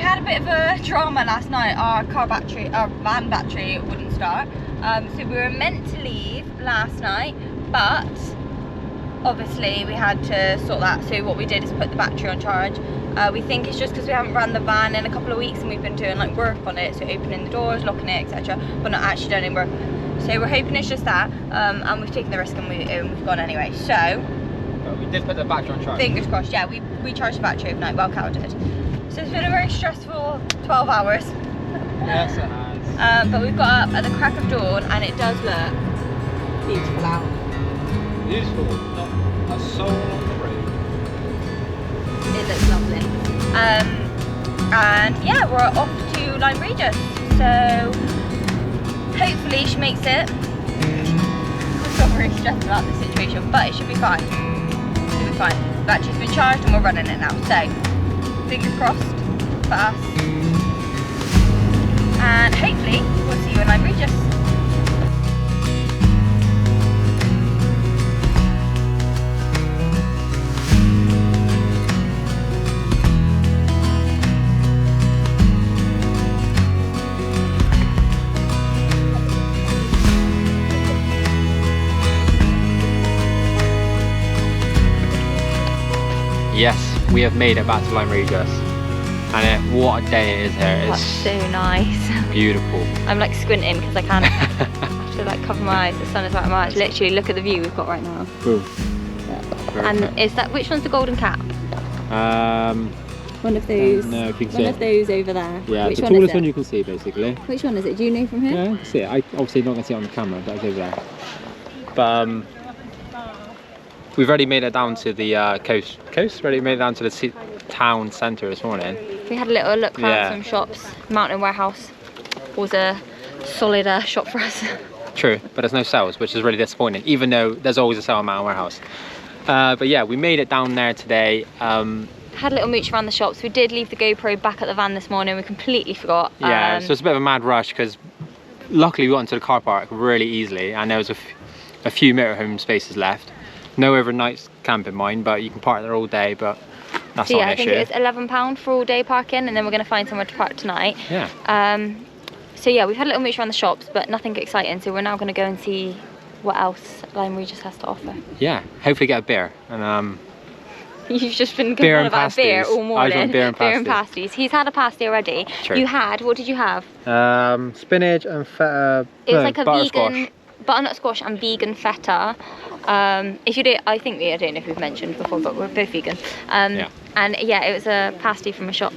had a bit of a drama last night. Our van battery wouldn't start. So we were meant to leave last night, but obviously we had to sort that. So what we did is put the battery on charge. We think it's just because we haven't run the van in a couple of weeks and we've been doing like work on it, so opening the doors, locking it, etc., but not actually done any work on it. So we're hoping it's just that, and we've taken the risk and we've gone anyway. So but we did put the battery on charge. Fingers crossed. Yeah, we charged the battery overnight. Well, Cal did. So it's been a very stressful 12 hours. Yes, it has. But we've got up at the crack of dawn and it does look beautiful out. Beautiful. Not a soul on the road. It looks lovely. And yeah, we're off to Lyme Regis. So hopefully she makes it. We're still very stressed about the situation, but it should be fine. It should be fine. Battery's been charged and we're running it now. So fingers crossed for us. And hopefully we'll see you in Lyme Regis. Yes, we have made it back to Lyme Regis. And what a day it is here. That's so nice. Beautiful. I'm like squinting because I can't have to like cover my eyes. The sun is right in my eyes. Literally look at the view we've got right now. Ooh. Yeah. And is that, which one's the golden cap? One of those. No, if you can see one of those over there. Yeah, which the one tallest is one it? you can see basically. Which one is it? Do you know from here? Yeah, I can see it. I obviously not going to see it on the camera, but it's over there. But we've already made it down to the coast. Already made it down to the town centre this morning. We had a little look around some shops. Mountain Warehouse was a solid shop for us. True, but there's no sales, which is really disappointing, even though there's always a sale at Mountain Warehouse. But yeah, we made it down there today. Had a little mooch around the shops. We did leave the GoPro back at the van this morning. We completely forgot. Yeah, so it's a bit of a mad rush because luckily we got into the car park really easily and there was a few motorhome spaces left. No overnight camping, mind, but you can park there all day, but that's not an issue. I think it was £11 for all day parking, and then we're going to find somewhere to park tonight. Yeah. So yeah, we've had a little mooch around the shops, but nothing exciting, so we're now going to go and see what else Lyme Regis has to offer. Yeah, hopefully get a beer. And you've just been going on about beer all morning. I want beer and pasties. Beer and pasties. He's had a pasty already. True. You had, what did you have? Spinach and feta. It was like a buttersquash. vegan butternut squash and vegan feta. If you did, I think I don't know if we've mentioned before, but we're both vegan. Yeah. And yeah, it was a pasty from a shop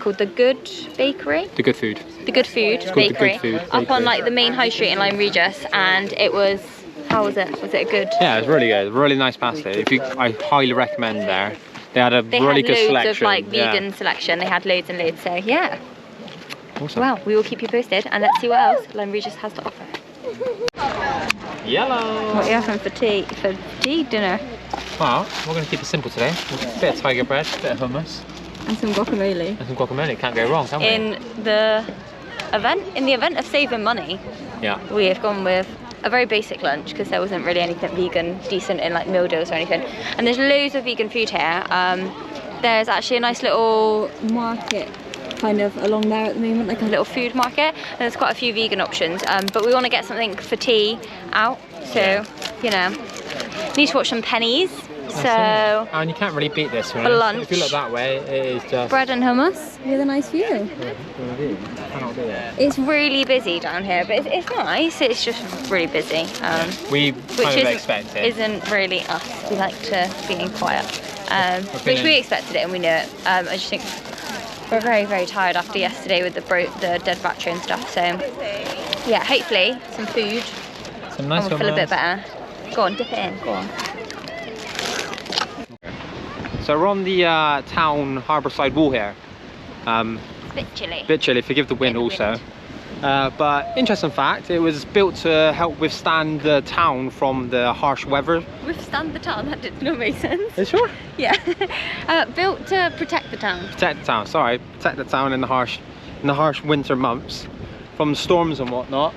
called The Good Bakery. The Good Food. The Good Food Bakery. The Good Food Up on like the main high street in Lyme Regis, and it was. How was it? Was it a good? Yeah, it was really good. Really nice pasty. I highly recommend there. They had a really good selection. They had loads of like vegan selection. They had loads and loads. So yeah. Awesome. Well, we will keep you posted, and let's see what else Lyme Regis has to offer. Yellow. What are you having for tea dinner? Well, we're going to keep it simple today. A bit of tiger bread, a bit of hummus. And some guacamole. And some guacamole. Can't go wrong, can we? In the event of saving money, yeah, we have gone with a very basic lunch because there wasn't really anything vegan decent in like meal deals or anything. And there's loads of vegan food here. There's actually a nice little market kind of along there at the moment, like a little food market, and there's quite a few vegan options, but we want to get something for tea out, so you know, need to watch some pennies. So and you can't really beat this one. For lunch. If you look that way, it is just bread and hummus with a nice view. Cannot do it. It's really busy down here, but it's nice. It's just really busy. We kind of expected. Isn't really us. We like to be in quiet, which we expected it and we knew it. I just think we're very, very tired after yesterday with the dead battery and stuff. So yeah, hopefully some food. Some nice. And we'll feel a bit better. Go on, dip it in. Go on. So we're on the town harbour side wall here. It's a bit chilly. Bit chilly, forgive the wind also. But interesting fact, it was built to help withstand the town from the harsh weather. Withstand the town? That did not make sense. Are you sure? Yeah. Built to protect the town. Protect the town, sorry. Protect the town in the harsh winter months from storms and whatnot.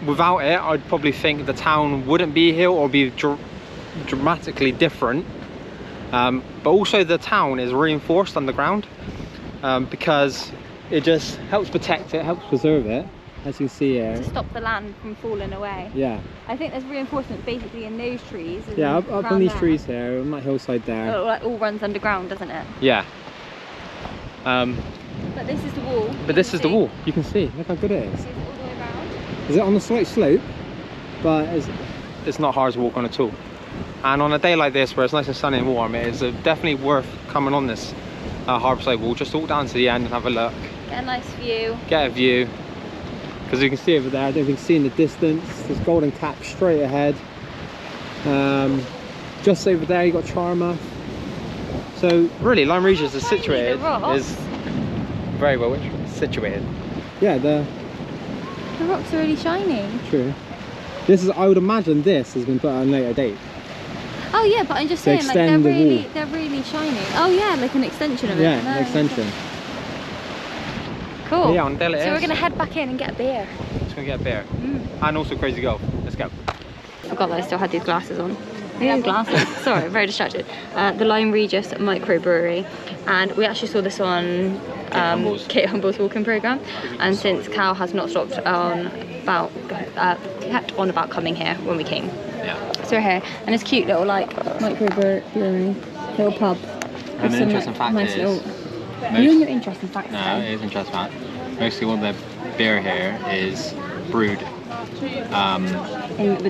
Without it, I'd probably think the town wouldn't be here or be dramatically different. But also the town is reinforced underground. because it just helps protect it, helps preserve it, as you can see here. To stop the land from falling away. Yeah. I think there's reinforcements basically in those trees. Yeah, up on these trees here, on that hillside there. It all runs underground, doesn't it? Yeah. But this is the wall. But this is the wall. You can see. Look how good it is. Is it all the way around? Is it on a slight slope? But it's not hard to walk on at all. And on a day like this, where it's nice and sunny and warm, it is definitely worth coming on this harbourside wall. Just walk down to the end and have a look. Get a nice view. Get a view. Because you can see over there, I don't think you can see in the distance, there's golden cap straight ahead. Just over there, you got Charmouth. So really, Lyme Regis is situated. Is very well situated. Yeah, the rocks are really shiny. True. This is, I would imagine this has been put on a later date. Oh yeah, but I'm just saying, like they're really shiny. Oh yeah, like an extension of it. Yeah, an extension. Cool. Yeah, on Dell it is. So we're gonna head back in and get a beer. Just gonna get a beer. And also Crazy Golf. Let's go. I forgot that I still had these glasses on. Yeah, glasses. Sorry, very distracted. The Lyme Regis microbrewery, and we actually saw this on Kate Humble's walking programme. And since Cal has not stopped on kept on about coming here when we came. Yeah. So we're here, and it's cute little like microbrewery, little pub. And the interesting fact is, your interesting facts. No, it is interesting fact. Mostly all the beer here is brewed with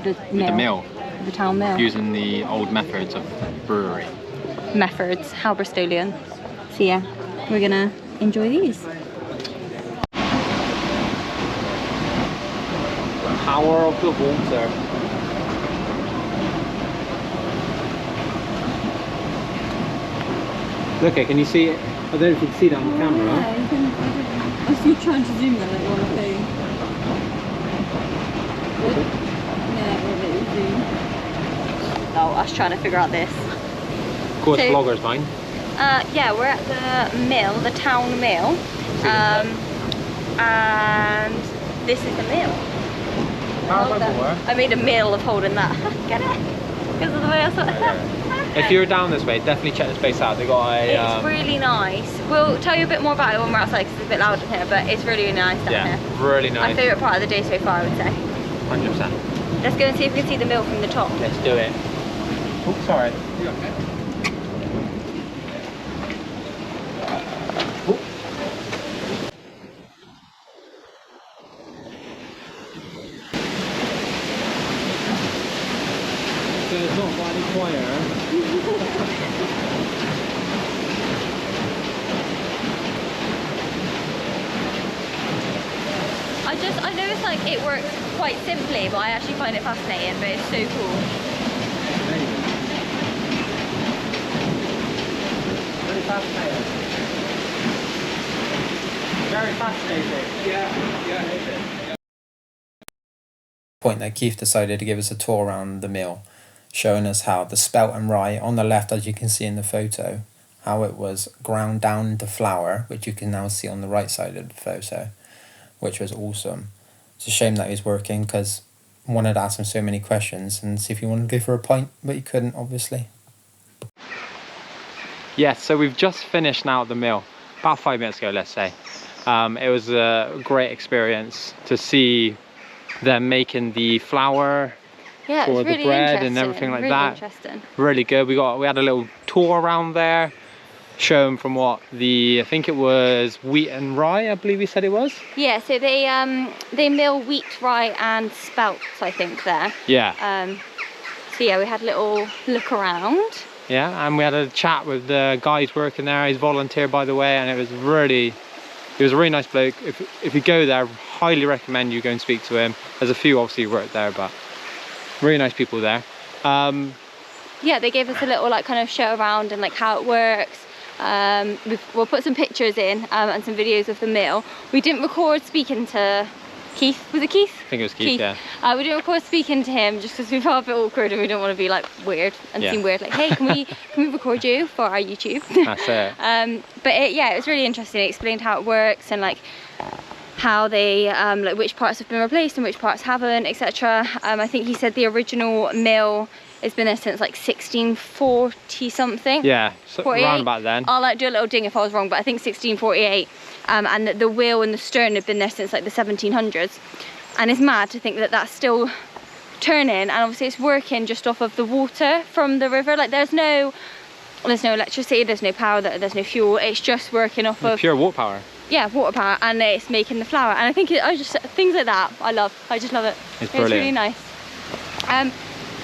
the mill. The town mill. Using the old methods of brewery. Methods, how Bristolian. So yeah, we're gonna enjoy these. The power of the water. Look, can you see it? I don't know if you can see that on the camera. Yeah, you can. I was trying to zoom in like you want to see. Yeah, or maybe zoom. Oh, I was trying to figure out this. Of course, so, vlogger's mine. Yeah, we're at the mill, the town mill, and this is the mill. I made a meal of holding that. Get it? Because of the way I saw it. If you're down this way, definitely check this place out. They got a. It's really nice. We'll tell you a bit more about it when we're outside because it's a bit loud in here, but it's really nice down here. Yeah, really nice. My favourite part of the day so far, I would say. 100%. Let's go and see if we can see the mill from the top. Let's do it. Oh, sorry. You okay? So it's not quite any quieter. I know it's like it works quite simply, but I actually find it fascinating, but it's so cool. Very fascinating. Very fascinating. Yeah, it is. Point that Keith decided to give us a tour around the mill, showing us how the spelt and rye on the left, as you can see in the photo, how it was ground down into flour, which you can now see on the right side of the photo, which was awesome. It's a shame that he's working because I wanted to ask him so many questions and see if he wanted to go for a pint, but he couldn't, obviously. Yes, so we've just finished now at the mill, about 5 minutes ago, let's say. It was a great experience to see them making the flour for the bread and everything like that. Interesting. Really good. We had a little tour around there, shown from what I think it was wheat and rye, I believe he said it was. Yeah, so they mill wheat, rye and spelts, I think, there. Yeah. So yeah, we had a little look around. Yeah, and we had a chat with the guys working there. He's volunteer, by the way, and he was a really nice bloke. If you go there, highly recommend you go and speak to him. There's a few obviously who work there, but really nice people there. Yeah, they gave us a little like kind of show around and like how it works. We'll put some pictures in and some videos of the mill. We didn't record speaking to Keith. Was it Keith? I think it was Keith. Yeah. We didn't record speaking to him just because we felt a bit awkward and we don't want to be like weird and seem weird. Like, hey, can we record you for our YouTube? That's it. But yeah, it was really interesting. It explained how it works and like how they like which parts have been replaced and which parts haven't, etc. I think he said the original mill It's been there since like 1640 something. Yeah, so 48. around about then. I'll like do a little ding if I was wrong, but I think 1648. And the wheel and the stern have been there since like the 1700s. And it's mad to think that that's still turning, and obviously it's working just off of the water from the river. Like there's no electricity, there's no power, there's no fuel. It's just working off of pure water power. Yeah, water power, and it's making the flour. And I think things like that I just love it. It's brilliant. It's really nice.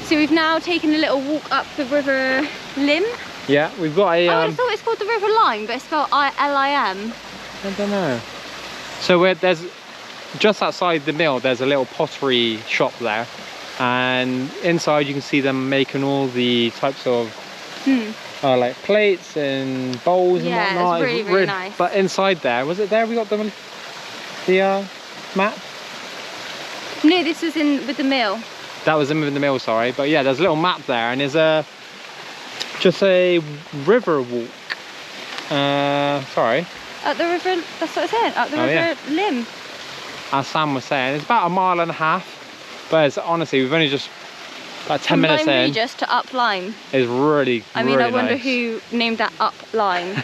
So we've now taken a little walk up the river Lim. Yeah, we've got a I thought it's called the River Lyme, but it's spelled Lim. I don't know. So there's just outside the mill, there's a little pottery shop there, and inside you can see them making all the types of like plates and bowls and whatnot. Yeah, it's really nice. But inside there, was it there we got the map? No, this was in with the mill. That was in with the mill, sorry. But yeah, there's a little map there, and there's just a river walk. Sorry. At the river, that's what I said. At the river Lim. As Sam was saying, it's about 1.5 miles, but it's, honestly, we've only just about 10 minutes in. Lyme Regis to Up Lyme. It's really, I mean, really I wonder nice. who named that Up Lyme.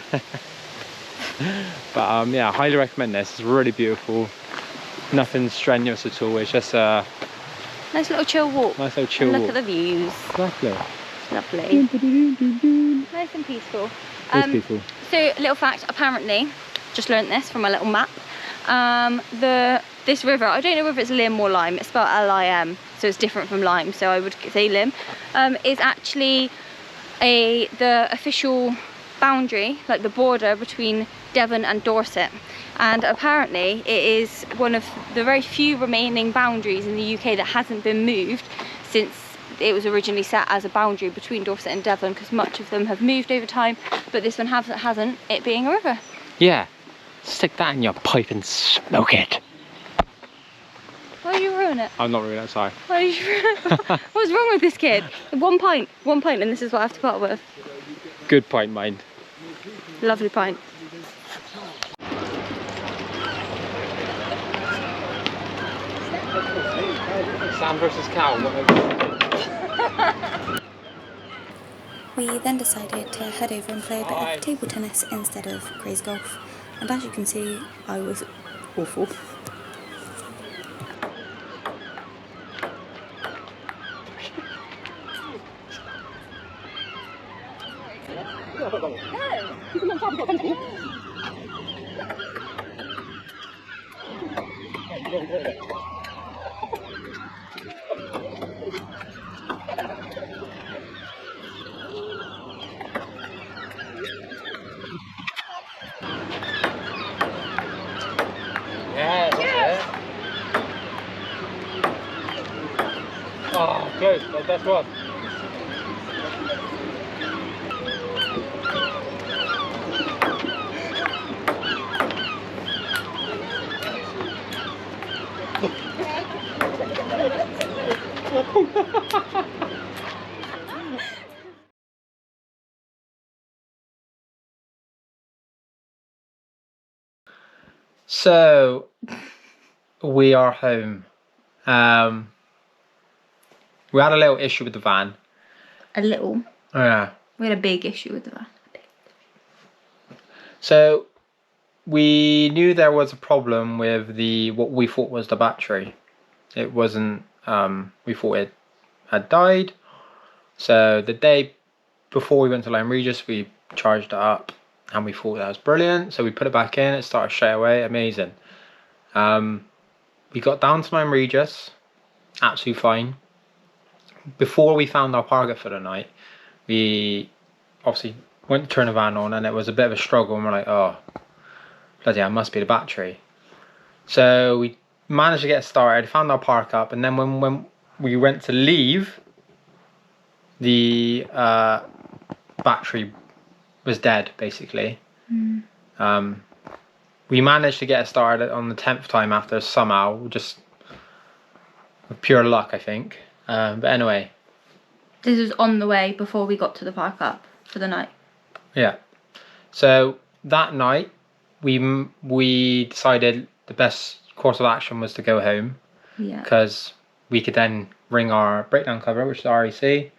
But yeah, I highly recommend this. It's really beautiful. Nothing strenuous at all. It's just a nice little chill walk. nice little chill And walk. look at the views. Lovely. Lovely. Nice and peaceful. It's peaceful. So, little fact, apparently, just learnt this from my little map. This river, I don't know whether it's Lim or Lyme, it's spelled Lim, so it's different from Lyme, so I would say Lim, is actually the official boundary, like the border between Devon and Dorset. And apparently it is one of the very few remaining boundaries in the UK that hasn't been moved since it was originally set as a boundary between Dorset and Devon, because much of them have moved over time, but this one hasn't, it being a river. Yeah. Stick that in your pipe and smoke it. Why did you ruin it? I'm not ruining it, sorry. Why did you ruin it? What's wrong with this kid? 1 pint, and this is what I have to put up with. Good pint, mind. Lovely pint. Sam versus Cal. We then decided to head over and play a bit of table tennis instead of crazy golf. And as you can see, I was awful. Oh, close, but that's one. So we are home. We had a little issue with the van. A little. Yeah. We had a big issue with the van. So we knew there was a problem with what we thought was the battery. It wasn't. We thought it had died. So the day before we went to Lyme Regis, we charged it up, and we thought that was brilliant. So we put it back in. It started straight away. Amazing. We got down to Lyme Regis, absolutely fine. Before we found our target for the night, we obviously went to turn the van on, and it was a bit of a struggle, and we're like, oh, bloody hell, it must be the battery. So we managed to get started, found our park up, and then when we went to leave, the battery was dead, basically. We managed to get it started on the 10th time after, somehow, just with pure luck, I think. But anyway. This was on the way before we got to the park up for the night. Yeah. So that night, we decided the best course of action was to go home. Yeah. Because we could then ring our breakdown cover, which is REC,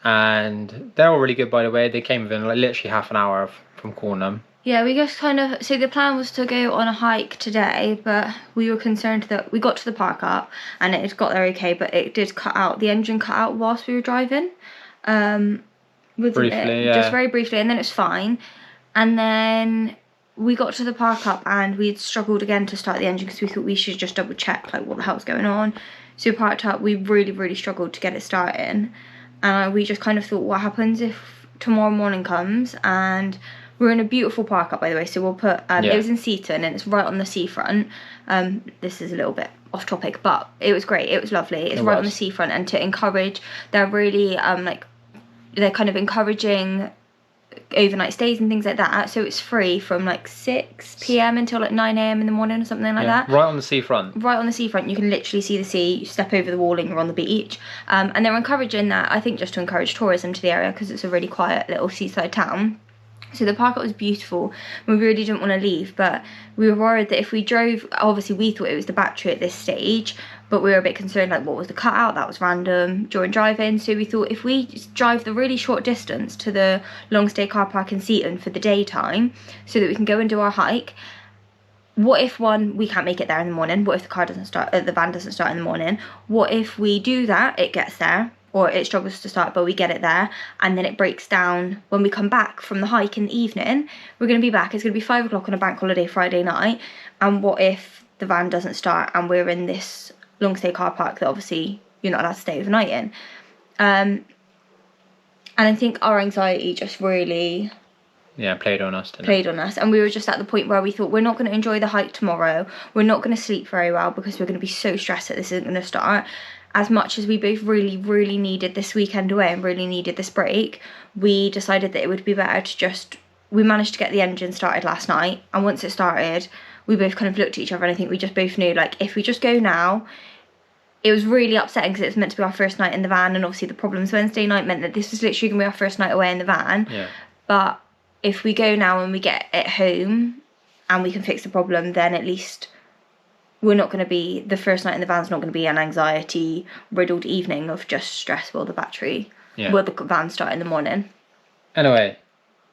and they're all really good, by the way. They came within like literally half an hour from Cornham. Yeah, we just kind of, so the plan was to go on a hike today, but we were concerned that we got to the park up and it got there okay, but it did cut out, the engine cut out whilst we were driving. Briefly, yeah. Just very briefly, and then it's fine. And then we got to the park up and we'd struggled again to start the engine because we thought we should just double check like what the hell's going on. So we parked up, we really struggled to get it starting. And we just kind of thought, what happens if tomorrow morning comes and we're in a beautiful park up, by the way, so we'll put, it was in Seaton and it's right on the seafront. This is a little bit off topic, but it was great, it was lovely. It's right on the seafront, and to encourage, they're really, they're kind of encouraging overnight stays and things like that, so it's free from like 6 p.m. until like 9 a.m. in the morning or something like that. Right on the seafront. Right on the seafront, you can literally see the sea, you step over the wall and you're on the beach. And they're encouraging that, I think, just to encourage tourism to the area because it's a really quiet little seaside town. So the park was beautiful. We really didn't want to leave, but we were worried that if we drove, obviously we thought it was the battery at this stage, but we were a bit concerned, like, what was the cutout? That was random during driving. So we thought if we drive the really short distance to the long stay car park in Seaton for the daytime, so that we can go and do our hike, what if, one, we can't make it there in the morning? What if the car doesn't start, the van doesn't start in the morning? What if we do that, it gets there, or it struggles to start, but we get it there, and then it breaks down when we come back from the hike in the evening? We're going to be back, it's going to be 5 o'clock on a bank holiday Friday night, and what if the van doesn't start and we're in this long stay car park that obviously you're not allowed to stay overnight in? And I think our anxiety just really played on us, and we were just at the point where we thought, we're not going to enjoy the hike tomorrow, we're not going to sleep very well because we're going to be so stressed that this isn't going to start. As much as we both really needed this weekend away and really needed this break, we decided that it would be better to just, we managed to get the engine started last night, and once it started, we both kind of looked at each other, and I think we just both knew, like, if we just go now, it was really upsetting because it was meant to be our first night in the van, and obviously the problems Wednesday night meant that this was literally going to be our first night away in the van. But if we go now and we get it home and we can fix the problem, then at least we're not going to be, the first night in the van's not going to be an anxiety riddled evening of just stress will the van start in the morning. Anyway,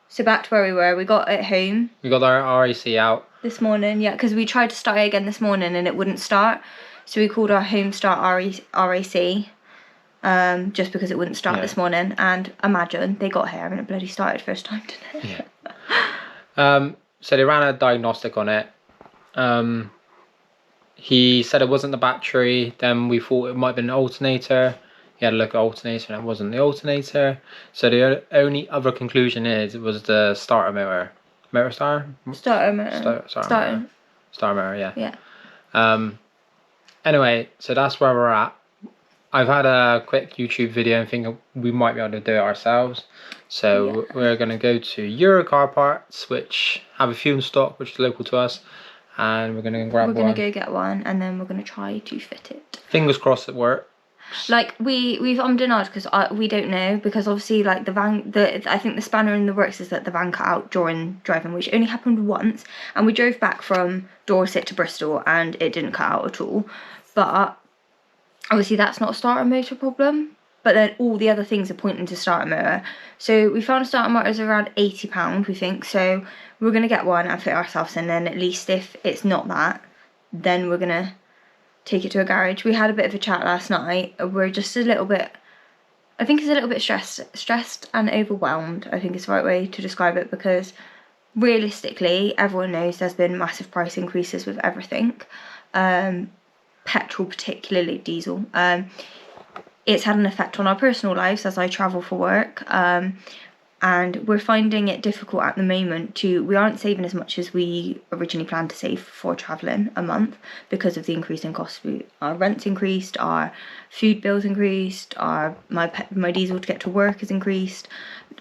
so back to where we were, we got it home. We got our RAC out this morning, because we tried to start it again this morning and it wouldn't start, so we called our home start RAC, just because it wouldn't start this morning, and imagine, they got here and it bloody started first time today. So they ran a diagnostic on it. He said it wasn't the battery, then we thought it might have been an alternator. He had a look at alternator and it wasn't the alternator. So the only other conclusion is it was the starter motor. Starter motor, yeah. Anyway, so that's where we're at. I've had a quick YouTube video and think we might be able to do it ourselves. So we're going to go to Euro Car Parts, which have a few in stock, which is local to us. And we're going to grab one. We're going to go get one, and then we're going to try to fit it. Fingers crossed it works. Like, we've ummed and ahed because we don't know, because obviously, like, the van, I think the spanner in the works is that the van cut out during driving, which only happened once, and we drove back from Dorset to Bristol and it didn't cut out at all. But obviously that's not a starter motor problem, but then all the other things are pointing to starter motor. So we found a starter motor is around £80, we think, so we're going to get one and fit ourselves in, and at least if it's not that, then we're going to take it to a garage. We had a bit of a chat last night. We're just a little bit, I think it's a little bit stressed and overwhelmed, I think is the right way to describe it, because realistically, everyone knows there's been massive price increases with everything. Petrol, particularly diesel. It's had an effect on our personal lives as I travel for work, and we're finding it difficult at the moment we aren't saving as much as we originally planned to save for travelling a month because of the increase in costs. Our rent's increased, our food bills increased, my diesel to get to work has increased,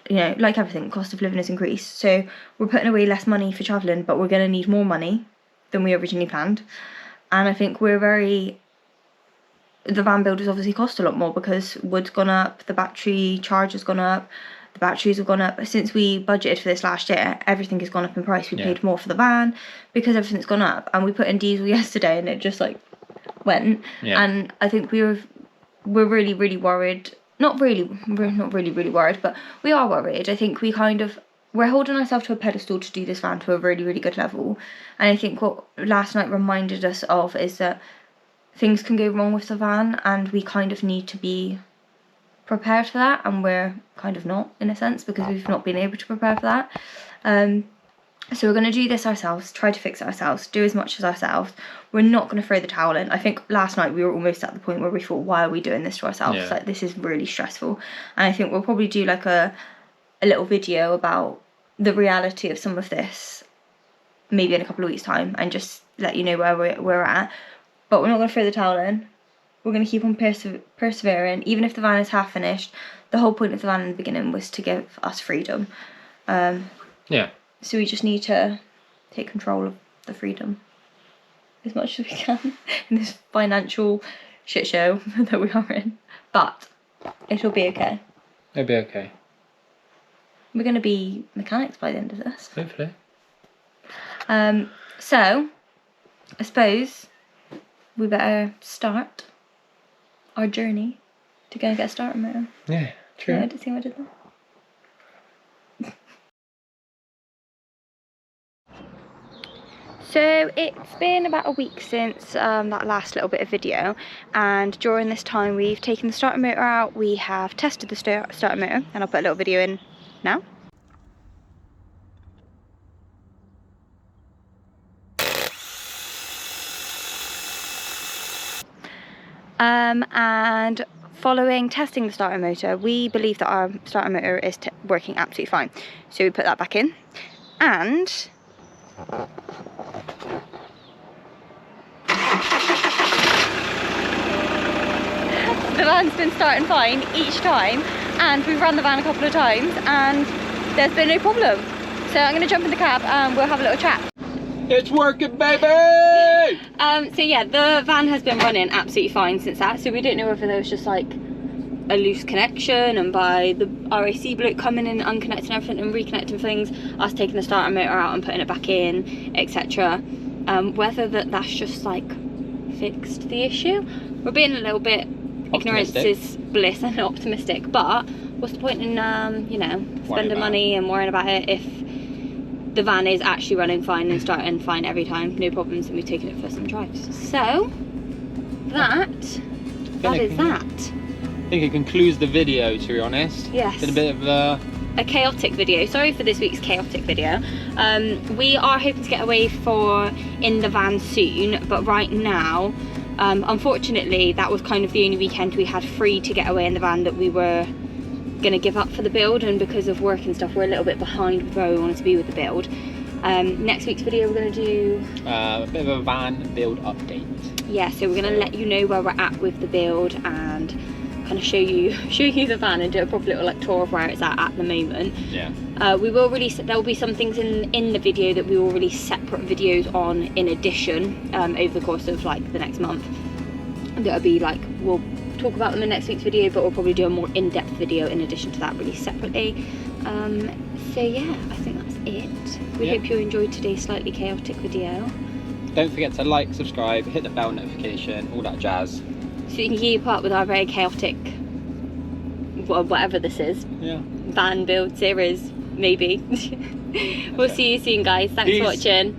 like everything, cost of living has increased. So we're putting away less money for travelling, but we're going to need more money than we originally planned. And I think the van builders obviously cost a lot more because wood's gone up, the battery charge has gone up, the batteries have gone up. Since we budgeted for this last year, everything has gone up in price. We paid more for the van because everything's gone up, and we put in diesel yesterday and it just like went. And I think we're really worried we're not really worried, but we are worried. I think we're holding ourselves to a pedestal to do this van to a really good level, and I think what last night reminded us of is that things can go wrong with the van, and we kind of need to be prepared for that, and we're kind of not, in a sense, because we've not been able to prepare for that. So we're going to do this ourselves, try to fix it ourselves, do as much as ourselves. We're not going to throw the towel in. I think last night we were almost at the point where we thought, why are we doing this to ourselves? Yeah. Like, this is really stressful. And I think we'll probably do like a little video about the reality of some of this, maybe in a couple of weeks' time, and just let you know where we're at. But we're not going to throw the towel in. We're going to keep on persevering, even if the van is half finished. The whole point of the van in the beginning was to give us freedom. Yeah. So we just need to take control of the freedom as much as we can in this financial shit show that we are in. But it'll be okay. It'll be okay. We're going to be mechanics by the end of this. Hopefully. So, I suppose we better start our journey to go and get a starter motor. Yeah, true. Yeah, I didn't see how I did that. So it's been about a week since that last little bit of video, and during this time we've taken the starter motor out, we have tested the starter motor, and I'll put a little video in now. And following testing the starter motor, we believe that our starter motor is working absolutely fine. So we put that back in, and the van's been starting fine each time, and we've run the van a couple of times and there's been no problem. So I'm going to jump in the cab and we'll have a little chat. It's working, baby! So yeah, the van has been running absolutely fine since that, so we don't know whether there was just like a loose connection, and by the RAC bloke coming in and unconnecting everything and reconnecting things, us taking the starter motor out and putting it back in, etc. Whether that's just like fixed the issue. We're being a little bit ignorance is bliss and optimistic, but what's the point in you know, spending money and worrying about it if the van is actually running fine and starting fine every time, no problems, and we've taken it for some drives. So that is that. I think it concludes the video, to be honest. Yes. It's been a bit of a chaotic video. Sorry for this week's chaotic video. We are hoping to get away in the van soon, but right now, unfortunately, that was kind of the only weekend we had free to get away in the van that we were going to give up for the build, and because of work and stuff we're a little bit behind with where we wanted to be with the build. Next week's video we're going to do a bit of a van build update. Yeah, so we're going to let you know where we're at with the build and kind of show you the van and do a proper little like tour of where it's at the moment. Yeah. We will release, there will be some things in the video that we will release separate videos on in addition over the course of like the next month. That'll be like, we'll talk about them in next week's video, but we'll probably do a more in-depth video in addition to that, released separately. So yeah, I think that's it. We hope you enjoyed today's slightly chaotic video. Don't forget to like, subscribe, hit the bell notification, all that jazz. So you can keep up with our very chaotic, well, whatever this is, van build series, maybe. We'll see you soon, guys. Thanks for watching.